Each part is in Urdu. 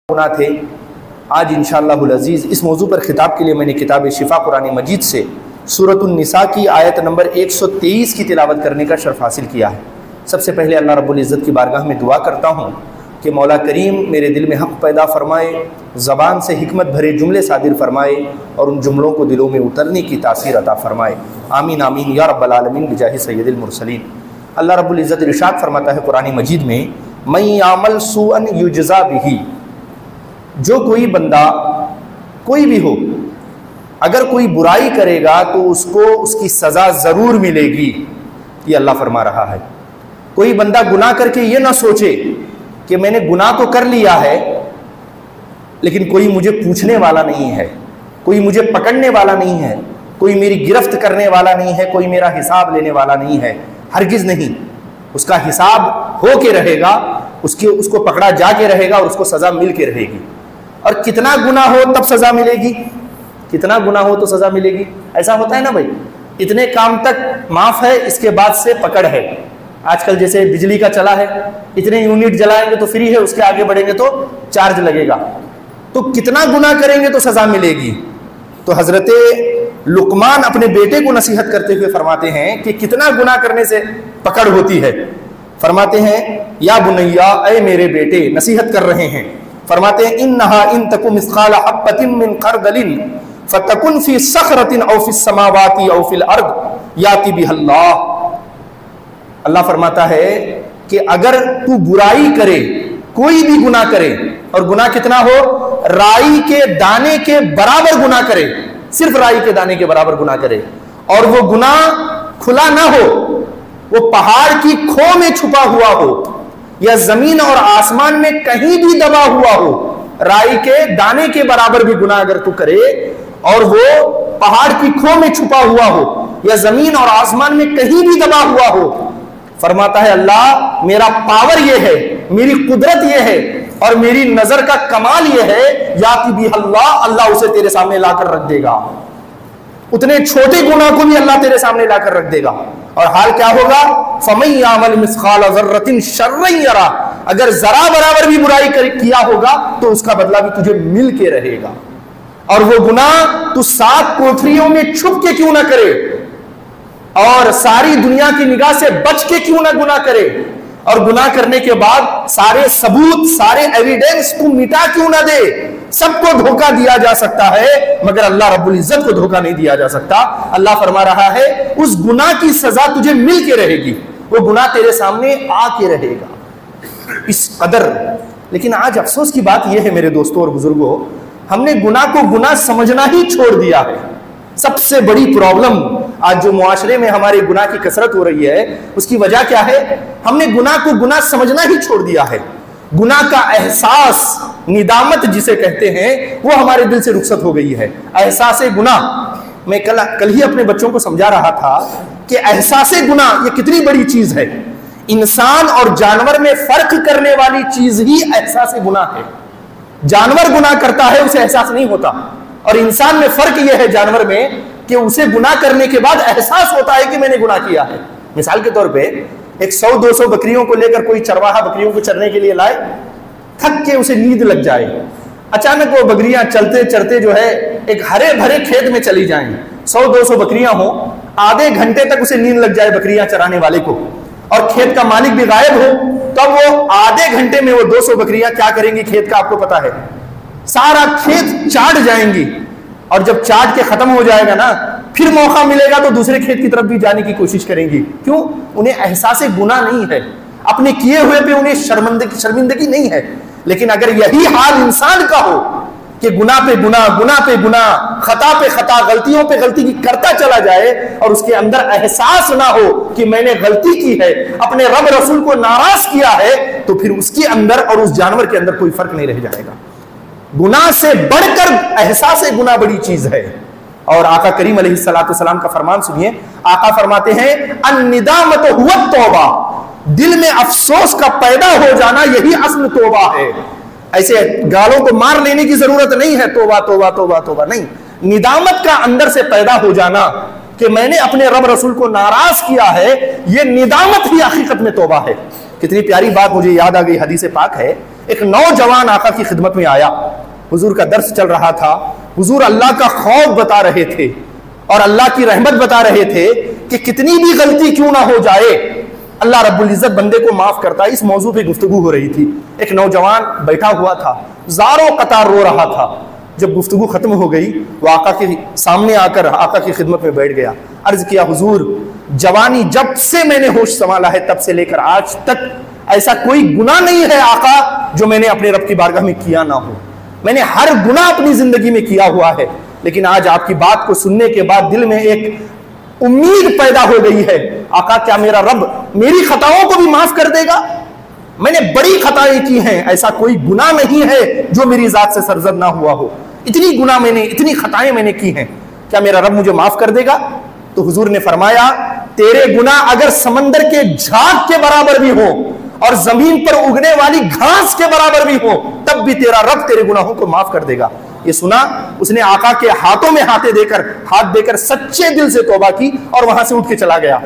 گناہ تھے۔ آج انشاءاللہ العزیز اس موضوع پر خطاب کے لیے میں نے کتاب شفا قرآن مجید سے سورۃ النساء کی آیت نمبر 123 کی تلاوت کرنے کا شرف حاصل کیا ہے۔ سب سے پہلے اللہ رب العزت کی بارگاہ میں دعا کرتا ہوں کہ مولا کریم میرے دل میں حق پیدا فرمائے، زبان سے حکمت بھرے جملے صادر فرمائے اور ان جملوں کو دلوں میں اترنے کی تاثیر عطا فرمائے۔ آمین آمین یا رب العالمین بجاہ سید المرسلین۔ اللہ رب العزت ارشاد فرماتا ہے قرآن مجید میں، من یعمل سوءا یجزا بہ، جو کوئی بندہ کوئی بھی ہو اگر کوئی برائی کرے گا تو اس کو اس کی سزا ضرور ملے گی، یہ اللہ فرما رہا ہے۔ کوئی بندہ گناہ کر کے یہ نہ سوچے کہ میں نے گناہ تو کر لیا ہے لیکن کوئی مجھے پوچھنے والا نہیں ہے، کوئی مجھے پکڑنے والا نہیں ہے، کوئی میری گرفت کرنے والا نہیں ہے، کوئی میرا حساب لینے والا نہیں ہے۔ ہرگز نہیں، اس کا حساب ہو کے رہے گا، اس کو پکڑا جا کے رہے گا اور اس کو سزا مل کے رہے گی۔ اور کتنا گناہ ہو تب سزا ملے گی، کتنا گناہ ہو تو سزا ملے گی۔ ایسا ہوتا ہے نا بھائی، اتنے کام تک معاف ہے، اس کے بعد سے پکڑ ہے۔ آج کل جیسے بجلی کا چلا ہے، اتنے یونٹ جلائیں گے تو فری ہے، اس کے آگے بڑھیں گے تو چارج لگے گا۔ تو کتنا گناہ کریں گے تو سزا ملے گی۔ تو حضرت لقمان اپنے بیٹے کو نصیحت کرتے ہوئے فرماتے ہیں کہ کتنا گناہ کرنے سے پکڑ ہوتی ہے۔ فرماتے ہیں یا بنیا، اے میرے بیٹے، نصیحت کر رہے ہیں۔ فرماتے ہیں انہا ان تکو مثقال حبۃ من خردل فتکن فی صخرۃ او فی السماوات او فی الارض یاتی بہ اللہ۔ اللہ فرماتا ہے کہ اگر تو برائی کرے، کوئی بھی گناہ کرے، اور گناہ کتنا ہو، رائی کے دانے کے برابر گناہ کرے، صرف رائی کے دانے کے برابر گناہ کرے، اور وہ گناہ کھلا نہ ہو، وہ پہاڑ کی کھو میں چھپا ہوا ہو یا زمین اور آسمان میں کہیں بھی دبا ہوا ہو، رائی کے دانے کے برابر بھی گناہ اگر تو کرے اور وہ پہاڑ کی کھو میں چھپا ہوا ہو یا زمین اور آسمان میں کہیں بھی دبا ہوا ہو، فرماتا ہے اللہ میرا پاور یہ ہے، میری قدرت یہ ہے اور میری نظر کا کمال یہ ہے، یاتی بھی اللہ اسے تیرے سامنے لا کر رکھ دے گا۔ اتنے چھوٹے گناہ کو بھی اللہ تیرے سامنے لا کر رکھ دے گا۔ اور حال کیا ہوگا، فَمَن يَعْمَلْ مِثْقَالَ ذَرَّةٍ شَرًّا يَرَهُ، اگر ذرا برابر بھی برائی کیا ہوگا تو اس کا بدلہ بھی تجھے مل کے رہے گا۔ اور وہ گناہ تو 7 کوٹھریوں میں چھپ کے کیوں نہ کرے اور ساری دنیا کی نگاہ سے بچ کے کیوں نہ گناہ کرے، اور گناہ کرنے کے بعد سارے ثبوت، سارے ایویڈنس کو مٹا کیوں نہ دے۔ سب کو دھوکہ دیا جا سکتا ہے مگر اللہ رب العزت کو دھوکہ نہیں دیا جا سکتا۔ اللہ فرما رہا ہے اس گناہ کی سزا تجھے مل کے رہے گی، وہ گناہ تیرے سامنے آ کے رہے گا، اس قدر۔ لیکن آج افسوس کی بات یہ ہے میرے دوستوں اور بزرگوں، ہم نے گناہ کو گناہ سمجھنا ہی چھوڑ دیا ہے۔ سب سے بڑی پرابلم آج جو معاشرے میں ہمارے گناہ کی کثرت ہو رہی ہے، اس کی وجہ کیا ہے، ہم نے گناہ کو گناہ سمجھنا ہی چھوڑ دیا ہے۔ گناہ کا احساس، ندامت جسے کہتے ہیں، وہ ہمارے دل سے رخصت ہو گئی ہے۔ احساس گناہ، میں کل ہی اپنے بچوں کو سمجھا رہا تھا کہ احساس گناہ یہ کتنی بڑی چیز ہے۔ انسان اور جانور میں فرق کرنے والی چیز ہی احساس گناہ ہے۔ جانور گناہ کرتا ہے، اسے احساس نہیں ہوتا، اور انسان میں فرق یہ ہے جانور میں کہ اسے گناہ کرنے کے بعد احساس ہوتا ہے کہ میں نے گناہ کیا ہے۔ مثال کے طور پہ ایک 100-200 بکریوں کو لے کر کوئی چرواہا بکریوں کو چرنے کے لیے لائے، تھک کے اسے نیند لگ جائے، اچانک وہ بکریاں چلتے چلتے جو ہے ایک ہرے بھرے کھیت میں چلی جائیں، 100-200 بکریاں ہوں، آدھے گھنٹے تک اسے نیند لگ جائے بکریاں چرانے والے کو، اور کھیت کا مالک بھی غائب ہو، تب وہ آدھے گھنٹے میں وہ 200 بکریاں کیا کریں گی کھیت کا آپ کو پتا ہے، سارا کھیت چاٹ جائیں گی، اور جب چاٹ کے ختم ہو جائے گا نا، پھر موقع ملے گا تو دوسرے کھیت کی طرف بھی جانے کی کوشش کریں گی۔ کیوں؟ انہیں احساس گناہ نہیں ہے، اپنے کیے ہوئے پہ انہیں شرمندگی نہیں ہے۔ لیکن اگر یہی حال انسان کا ہو کہ گناہ پہ گناہ، گناہ پہ گناہ، خطا پہ خطا، غلطیوں پہ غلطی کی کرتا چلا جائے اور اس کے اندر احساس نہ ہو کہ میں نے غلطی کی ہے، اپنے رب رسول کو ناراض کیا ہے، تو پھر اس کے اندر اور اس جانور کے اندر کوئی فرق نہیں رہ جائے گا۔ گناہ سے بڑھ کر احساس گناہ بڑی چیز ہے۔ اور آقا کریم علیہ السلام کا فرمان سنیے، آقا فرماتے ہیں الندامت هو التوبہ، دل میں افسوس کا پیدا ہو جانا یہی اصل توبہ ہے۔ ایسے گالوں کو مار لینے کی ضرورت نہیں ہے، توبہ توبہ توبہ توبہ نہیں، ندامت کا اندر سے پیدا ہو جانا کہ میں نے اپنے رب رسول کو ناراض کیا ہے، یہ ندامت ہی حقیقت میں توبہ ہے۔ کتنی پیاری بات مجھے یاد آ گئی، حدیث پاک ہے، ایک نوجوان آقا کی خدمت میں آیا، حضور کا درس چل رہا تھا، حضور اللہ کا خوف بتا رہے تھے اور اللہ کی رحمت بتا رہے تھے کہ کتنی بھی غلطی کیوں نہ ہو جائے اللہ رب العزت بندے کو معاف کرتا ہے۔ اس موضوع پہ گفتگو ہو رہی تھی، ایک نوجوان بیٹھا ہوا تھا، زاروں قطار رو رہا تھا۔ جب گفتگو ختم ہو گئی وہ آقا کے سامنے آ کر آقا کی خدمت میں بیٹھ گیا، عرض کیا حضور جوانی جب سے میں نے ہوش سنبھالا ہے تب سے لے کر آج تک ایسا کوئی گناہ نہیں ہے آقا جو میں نے اپنے رب کی بارگاہ میں کیا نہ ہو، میں نے ہر گناہ اپنی زندگی میں کیا ہوا ہے، لیکن آج آپ کی بات کو سننے کے بعد دل میں ایک امید پیدا ہو گئی ہے، آقا کیا میرا رب میری خطاؤں کو بھی معاف کر دے گا؟ میں نے بڑی خطائیں کی ہیں، ایسا کوئی گناہ نہیں ہے جو میری ذات سے سرزد نہ ہوا ہو، اتنی گناہ میں نے، اتنی خطائیں میں نے کی ہیں، کیا میرا رب مجھے معاف کر دے گا؟ تو حضور نے فرمایا تیرے گناہ اگر سمندر کے جھاگ کے برابر بھی ہوں اور زمین پر اگنے والی گھاس کے برابر بھی ہوں تب بھی تیرا رب تیرے گناہوں کو معاف کر دے گا۔ یہ سنا اس نے آقا کے ہاتھوں میں ہاتھ دے کر سچے دل سے توبہ کی اور وہاں سے اٹھ کے چلا گیا۔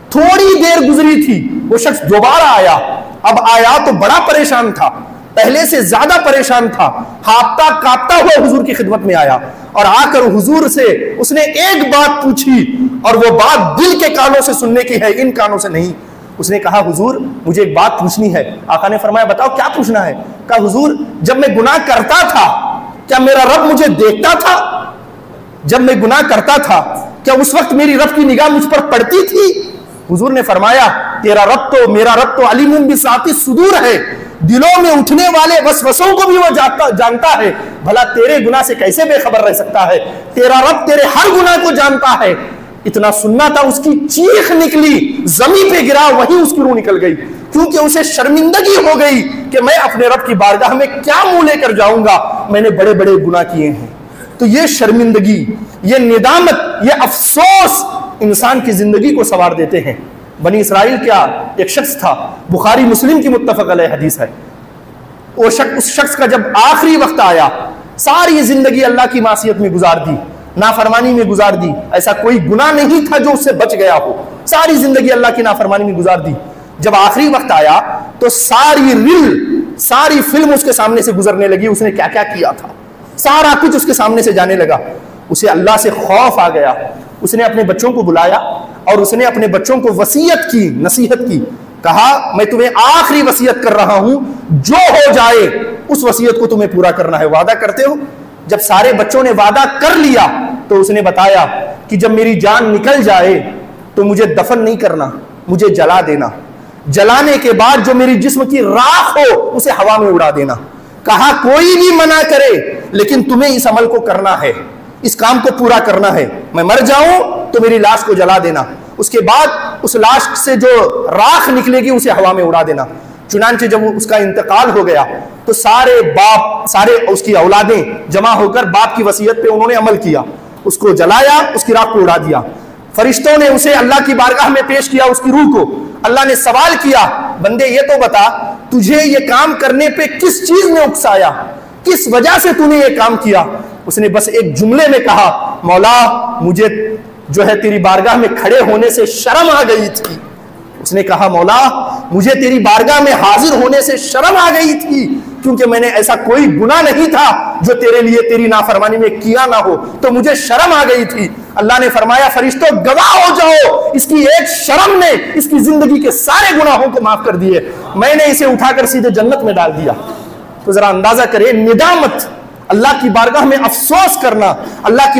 تھوڑی دیر گزری تھی، وہ شخص دوبارہ آیا، اب آیا تو بڑا پریشان تھا، پہلے سے زیادہ پریشان تھا، ہانپتا کانپتا ہوا حضور کی خدمت میں آیا اور آ کر حضور سے اس نے ایک بات پوچھی اور وہ بات دل کے کانوں سے سننے کی ہے، ان کانوں سے نہیں۔ اس نے کہا حضور مجھے ایک بات پوچھنی ہے۔ آقا نے فرمایا بتاؤ کیا پوچھنا ہے؟ کہا حضور جب میں گناہ کرتا تھا کیا میرا رب مجھے دیکھتا تھا؟ جب میں گناہ کرتا تھا کیا اس وقت میری رب کی نگاہ مجھ پر پڑتی تھی؟ حضور نے فرمایا میرا رب تو علیم بذات الصدور ہے، دلوں میں اٹھنے والے وسوسوں کو بھی وہ جانتا ہے، بھلا تیرے گناہ سے کیسے بے خبر رہ سکتا ہے؟ تیرا رب تیرے ہر گناہ کو جانتا ہے۔ اتنا سننا تھا، اس کی چیخ نکلی، زمین پہ گرا، وہیں اس کی روح نکل گئی، کیونکہ اسے شرمندگی ہو گئی کہ میں اپنے رب کی بارگاہ میں کیا منہ لے کر جاؤں گا، میں نے بڑے بڑے گناہ کیے ہیں۔ تو یہ شرمندگی، یہ ندامت، یہ افسوس انسان کی زندگی کو سنوار دیتے ہیں۔ بنی اسرائیل کیا ایک شخص تھا، بخاری مسلم کی متفق علیہ حدیث ہے، اس شخص کا جب آخری وقت آیا، ساری زندگی اللہ کی معصیت میں گزار دی، نافرمانی میں گزار دی، ایسا کوئی گناہ نہیں تھا جو اس سے بچ گیا ہو، ساری زندگی اللہ کی نافرمانی میں گزار دی۔ جب آخری وقت آیا تو ساری فلم اس کے سامنے سے گزرنے لگی، اس نے کیا کیا کیا تھا سارا کچھ اس کے سامنے سے جانے لگا۔ اسے اللہ سے خوف آ گیا، اس نے اپنے بچوں کو بلایا اور اس نے اپنے بچوں کو وصیت کی، نصیحت کی، کہا میں تمہیں آخری وصیت کر رہا ہوں، جو ہو جائے اس وصیت کو تمہیں پورا کرنا ہے، وعدہ کرتے ہو؟ جب سارے بچوں نے وعدہ کر لیا تو اس نے بتایا کہ جب میری جان نکل جائے تو مجھے دفن نہیں کرنا، مجھے جلا دینا، جلانے کے بعد جو میری جسم کی راکھ ہو اسے ہوا میں اڑا دینا۔ کہا کوئی بھی منع کرے لیکن تمہیں اس عمل کو کرنا ہے، اس کام کو پورا کرنا ہے، میں مر جاؤں تو میری لاش کو جلا دینا، اس کے بعد اس لاش سے جو راکھ نکلے گی اسے ہوا میں اڑا دینا۔ چنانچہ جب اس کا انتقال ہو گیا تو سارے اس کی اولادیں جمع ہو کر باپ کی وصیت پہ انہوں نے عمل کیا، اس کو جلایا، اس کی راکھ کو اڑا دیا۔ فرشتوں نے اسے اللہ کی بارگاہ میں پیش کیا، اس کی روح کو۔ اللہ نے سوال کیا بندے یہ تو بتا تجھے یہ کام کرنے پہ کس چیز نے اکسایا، کس وجہ سے تو نے یہ کام کیا؟ اس نے بس ایک جملے میں کہا مولا مجھے جو ہے تیری بارگاہ میں کھڑے ہونے سے شرم آ گئی تھی۔ اس نے کہا مولا مجھے تیری بارگاہ میں حاضر ہونے سے شرم آ گئی تھی، کیونکہ میں نے ایسا کوئی گناہ نہیں تھا جو تیرے لیے تیری نافرمانی میں کیا نہ ہو، تو مجھے شرم آ گئی تھی۔ اللہ نے فرمایا فرشتوں گواہ ہو جاؤ، اس کی ایک شرم نے اس کی زندگی کے سارے گناہوں کو معاف کر دیے، میں نے اسے اٹھا کر سیدھے جنت میں ڈال دیا۔ تو ذرا اندازہ کرے ندامت، اللہ کی بارگاہ میں افسوس کرنا، اللہ کی